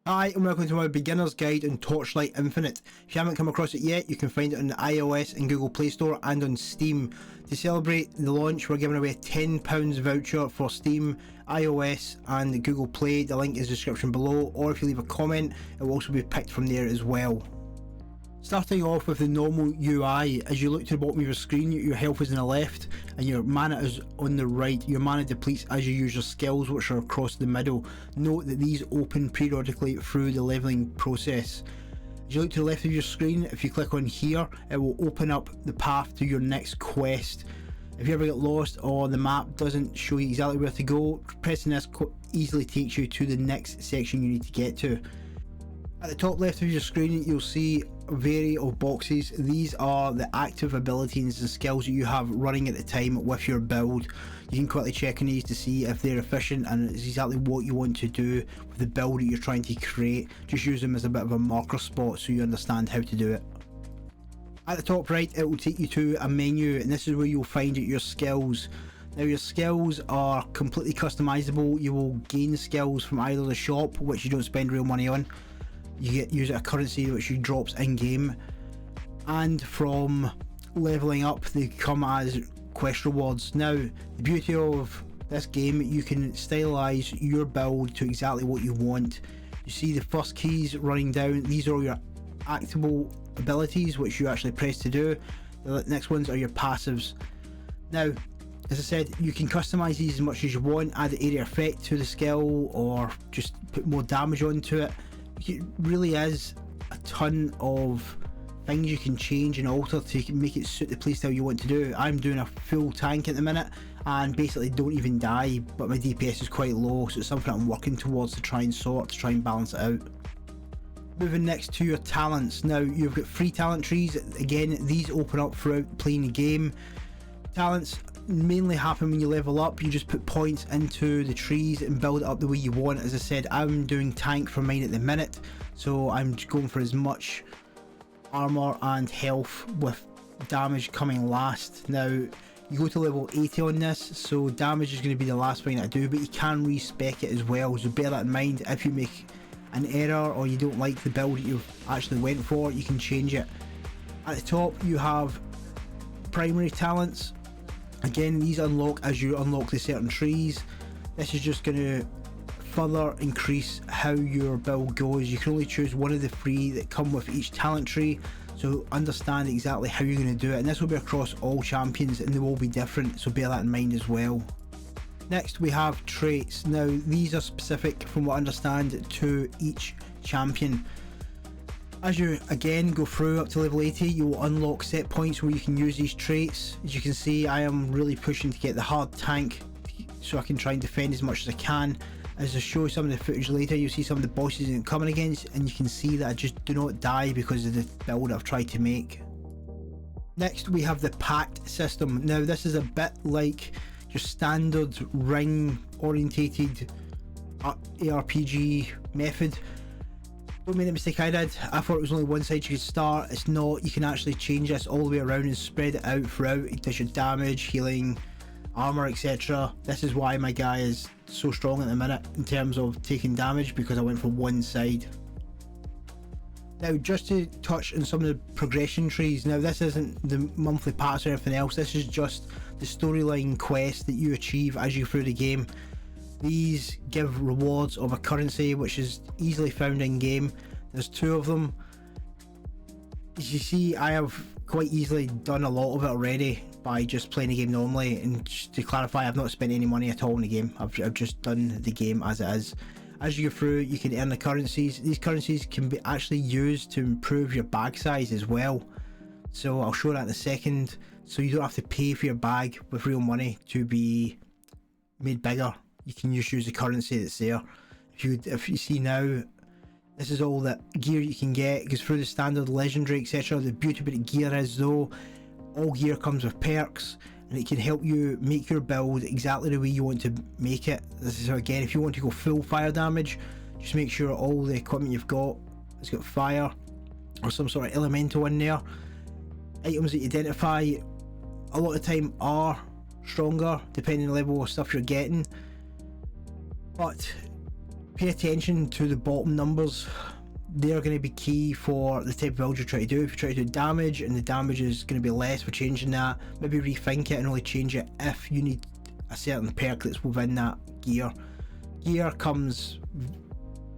Hi and welcome to my beginner's guide on Torchlight Infinite. If you haven't come across it yet, you can find it on the iOS and Google Play Store and on Steam. To celebrate the launch, we're giving away a £10 voucher for Steam, iOS and Google Play. The link is in the description below, or if you leave a comment, it will also be picked from there as well. Starting off with the normal UI, as you look to the bottom of your screen, your health is on the left and your mana is on the right. Your mana depletes as you use your skills, which are across the middle. Note that these open periodically through the leveling process. As you look to the left of your screen, if you click on here, it will open up the path to your next quest. If you ever get lost or the map doesn't show you exactly where to go, pressing this easily takes you to the next section you need to get to. At the top left of your screen, you'll see a variety of boxes. These are the active abilities and skills that you have running at the time with your build. You can quickly check on these to see if they're efficient and it's exactly what you want to do with the build that you're trying to create. Just use them as a bit of a marker spot so you understand how to do it. At the top right, it will take you to a menu, and this is where you'll find your skills. Now your skills are completely customizable. You will gain skills from either the shop, which you don't spend real money on. You use a currency which you drops in game, and from leveling up they come as quest rewards. Now the beauty of this game, you can stylize your build to exactly what you want. You see the first keys running down, these are all your actable abilities which you actually press to do. The next ones are your passives. Now as I said, you can customize these as much as you want, add the area effect to the skill or just put more damage onto it. It really is a ton of things you can change and alter to make it suit the playstyle you want to do. I'm doing a full tank at the minute and basically don't even die, but my DPS is quite low, so it's something I'm working towards to try and balance it out. Moving next to your talents. Now you've got 3 talent trees. Again, these open up throughout playing the game. Talents mainly happen when you level up. You just put points into the trees and build it up the way you want. As I said, I'm doing tank for mine at the minute, so I'm just going for as much armor and health with damage coming last. Now you go to level 80 on this, so damage is going to be the last thing I do, but you can respec it as well, so bear that in mind. If you make an error or you don't like the build that you've actually went for, you can change it. At the top you have primary talents. Again, these unlock as you unlock the certain trees. This is just going to further increase how your build goes. You can only choose one of the 3 that come with each talent tree, so understand exactly how you're going to do it, and this will be across all champions and they will be different, so bear that in mind as well. Next we have traits. Now these are specific, from what I understand, to each champion. As you again go through up to level 80, you will unlock set points where you can use these traits. As you can see, I am really pushing to get the hard tank so I can try and defend as much as I can. As I show some of the footage later, you'll see some of the bosses I'm coming against, and you can see that I just do not die because of the build I've tried to make. Next we have the pact system. Now this is a bit like your standard ring orientated ARPG method. Don't make the mistake I did. I thought it was only one side you could start. It's not. You can actually change this all the way around and spread it out throughout. It does your damage, healing, armor, etc. This is why my guy is so strong at the minute in terms of taking damage, because I went for one side. Now just to touch on some of the progression trees. Now this isn't the monthly pass or anything else. This is just the storyline quest that you achieve as you go through the game. These give rewards of a currency which is easily found in game. There's 2 of them. As you see, I have quite easily done a lot of it already by just playing the game normally, and just to clarify, I've not spent any money at all in the game. I've just done the game as it is. As you go through, you can earn the currencies. These currencies can be actually used to improve your bag size as well, so I'll show that in a second. So you don't have to pay for your bag with real money to be made bigger. You can just use the currency that's there. If you see now, this is all the gear you can get. It goes through the standard, legendary, etc. The beauty about the gear is, though, all gear comes with perks, and it can help you make your build exactly the way you want to make it. This is, again, if you want to go full fire damage, just make sure all the equipment you've got has got fire or some sort of elemental in there. Items that you identify a lot of the time are stronger depending on the level of stuff you're getting, but pay attention to the bottom numbers. They're going to be key for the type of build you're trying to do. If you try to do damage and the damage is going to be less for changing that, maybe rethink it and only change it if you need a certain perk that's within that gear. Gear comes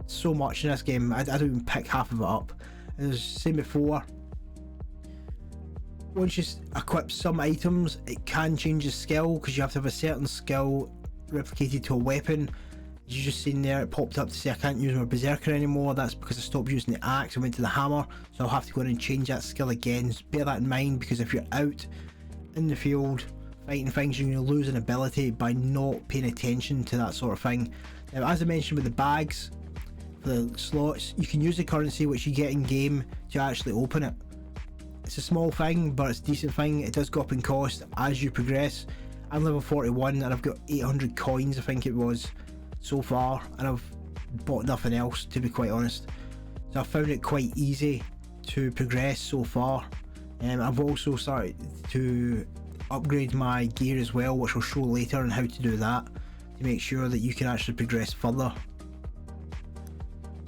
so much in this game, I don't even pick half of it up. And as same before, once you equip some items, it can change the skill, because you have to have a certain skill replicated to a weapon. As you just seen there, it popped up to say I can't use my berserker anymore. That's because I stopped using the axe and went to the hammer, so I'll have to go in and change that skill again. So bear that in mind, because if you're out in the field fighting things, you're going to lose an ability by not paying attention to that sort of thing. Now, as I mentioned with the bags, for the slots, you can use the currency which you get in game to actually open it. It's a small thing, but it's a decent thing. It does go up in cost as you progress. I'm level 41 and I've got 800 coins, I think it was, so far, and I've bought nothing else, to be quite honest. So I found it quite easy to progress so far. I've also started to upgrade my gear as well, which I'll show later on how to do that, to make sure that you can actually progress further.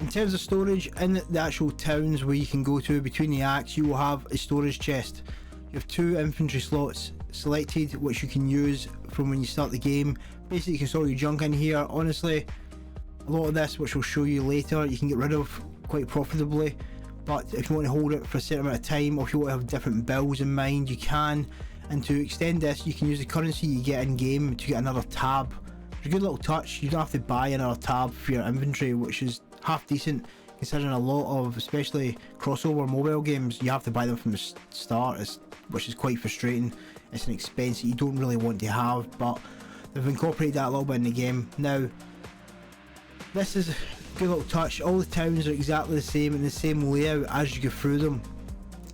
In terms of storage, in the actual towns where you can go to between the acts, you will have a storage chest. You have 2 infantry slots selected, which you can use from when you start the game. Basically, you can store your junk in here. Honestly, a lot of this, which I'll show you later, you can get rid of quite profitably, but if you want to hold it for a certain amount of time, or if you want to have different builds in mind, you can. And to extend this, you can use the currency you get in game to get another tab. It's a good little touch. You don't have to buy another tab for your inventory, which is half decent, considering a lot of, especially crossover mobile games, you have to buy them from the start, which is quite frustrating. It's an expense that you don't really want to have, but they've incorporated that a little bit in the game. Now, this is a good little touch. All the towns are exactly the same in the same layout as you go through them.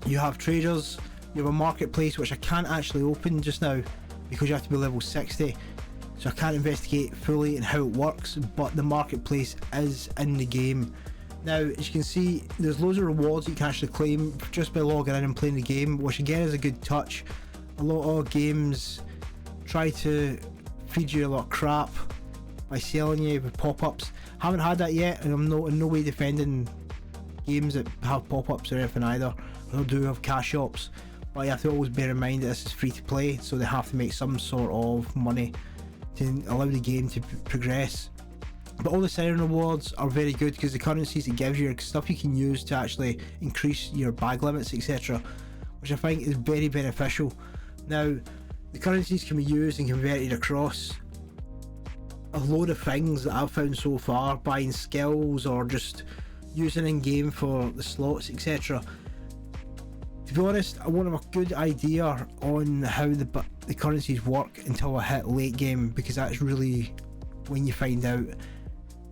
You have traders, you have a marketplace, which I can't actually open just now because you have to be level 60. So I can't investigate fully in how it works, but the marketplace is in the game. Now, as you can see, there's loads of rewards that you can actually claim just by logging in and playing the game, which again is a good touch. A lot of games try to feed you a lot of crap by selling you with pop-ups. Haven't had that yet, and I'm in no way defending games that have pop-ups or anything either. They do have cash shops, but you have to always bear in mind that this is free to play, so they have to make some sort of money to allow the game to progress. But all the siren rewards are very good, because the currencies it gives you are stuff you can use to actually increase your bag limits, etc., which I think is very beneficial. Now, the currencies can be used and converted across a load of things that I've found so far, buying skills or just using in game for the slots, etc. To be honest, I won't have a good idea on how the currencies work until I hit late game, because that's really when you find out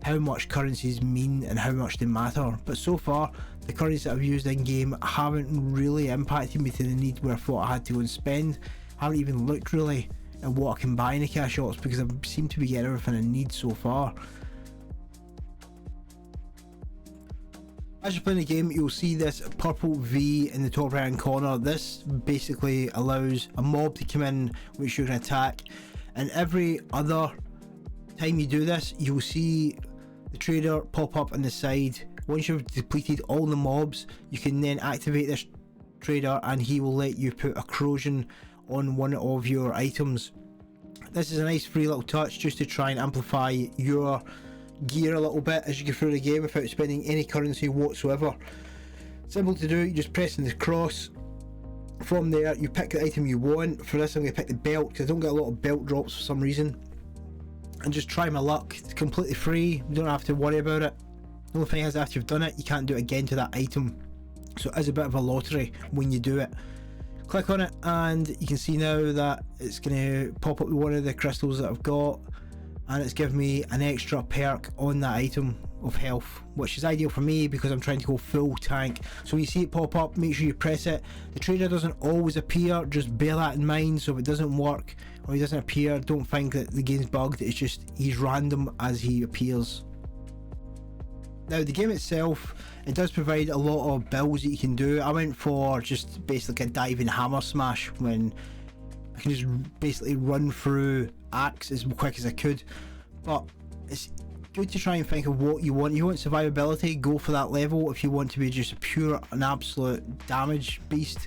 how much currencies mean and how much they matter. But so far, the currencies that I've used in game haven't really impacted me to the need where I thought I had to go and spend. I haven't even looked really at what I can buy in the cash shops, because I seem to be getting everything I need so far. As you're playing the game, you'll see this purple V in the top right hand corner. This basically allows a mob to come in which you can attack, and every other time you do this, you'll see the trader pop up on the side. Once you've depleted all the mobs, you can then activate this trader and he will let you put a corrosion on one of your items. This is a nice free little touch just to try and amplify your gear a little bit as you go through the game without spending any currency whatsoever. Simple to do, you just press in the cross. From there you pick the item you want. For this I'm going to pick the belt, because I don't get a lot of belt drops for some reason, and just try my luck. It's completely free, you don't have to worry about it. The only thing is, after you've done it, you can't do it again to that item, so it is a bit of a lottery when you do it. Click on it and you can see now that it's going to pop up with one of the crystals that I've got, and it's given me an extra perk on that item of health, which is ideal for me because I'm trying to go full tank. So when you see it pop up, make sure you press it. The trader doesn't always appear, just bear that in mind. So if it doesn't work or he doesn't appear, don't think that the game's bugged. It's just he's random as he appears. Now the game itself, it does provide a lot of builds that you can do. I went for just basically a diving hammer smash, when I can just basically run through axe as quick as I could, but it's good to try and think of what you want. You want survivability, go for that level. If you want to be just a pure and absolute damage beast,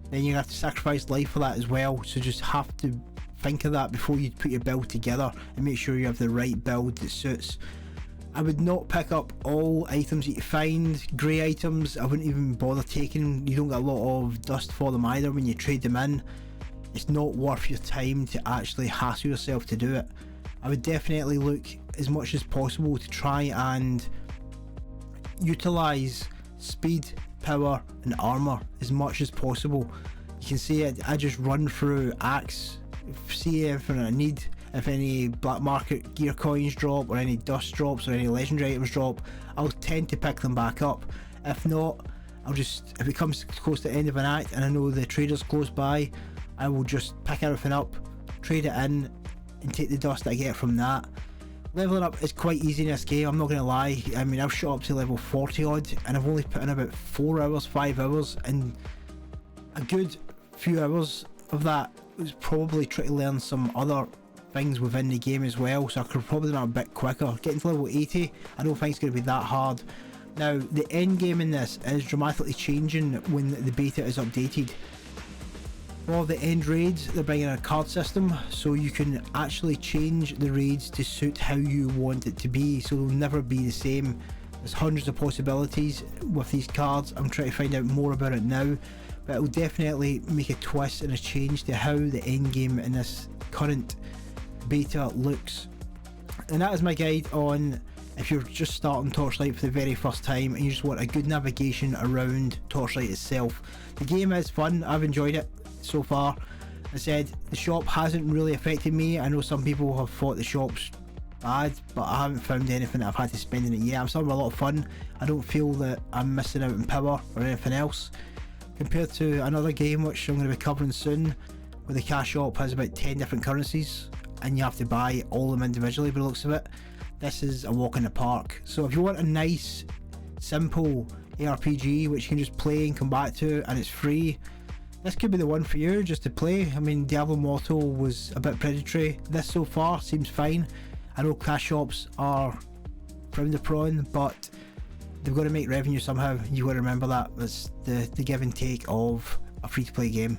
then you have to sacrifice life for that as well. So just have to think of that before you put your build together and make sure you have the right build that suits. I would not pick up all items that you find. Grey items, I wouldn't even bother taking. You don't get a lot of dust for them either when you trade them in. It's not worth your time to actually hassle yourself to do it. I would definitely look as much as possible to try and utilise speed, power and armour as much as possible. You can see it, I just run through axe, see everything I need. If any black market gear coins drop, or any dust drops, or any legendary items drop, I'll tend to pick them back up. If not, I'll just, if it comes close to the end of an act and I know the trader's close by, I will just pick everything up, trade it in and take the dust I get from that. Leveling up is quite easy in this game, I'm not going to lie. I mean, I've shot up to level 40 odd and I've only put in about 4 hours, 5 hours, and a good few hours of that was probably trying to learn some other things within the game as well, so I could probably done a bit quicker. Getting to level 80, I don't think it's going to be that hard. Now, the end game in this is dramatically changing when the beta is updated. For the end raids, they're bringing a card system, so you can actually change the raids to suit how you want it to be, so they'll never be the same. There's hundreds of possibilities with these cards. I'm trying to find out more about it now, but it will definitely make a twist and a change to how the end game in this current beta looks. And that is my guide on if you're just starting Torchlight for the very first time and you just want a good navigation around Torchlight itself. The game is fun, I've enjoyed it so far. I said the shop hasn't really affected me. I know some people have thought the shop's bad, but I haven't found anything that I've had to spend in it yet. I'm still having a lot of fun. I don't feel that I'm missing out on power or anything else compared to another game which I'm going to be covering soon, where the cash shop has about 10 different currencies and you have to buy all of them individually by the looks of it. This is a walk in the park. So if you want a nice simple ARPG which you can just play and come back to and it's free, this could be the one for you just to play. I mean, Diablo Immortal was a bit predatory. This so far seems fine. I know cash shops are frowned upon, but they've got to make revenue somehow. You've got to remember that. That's the give and take of a free to play game.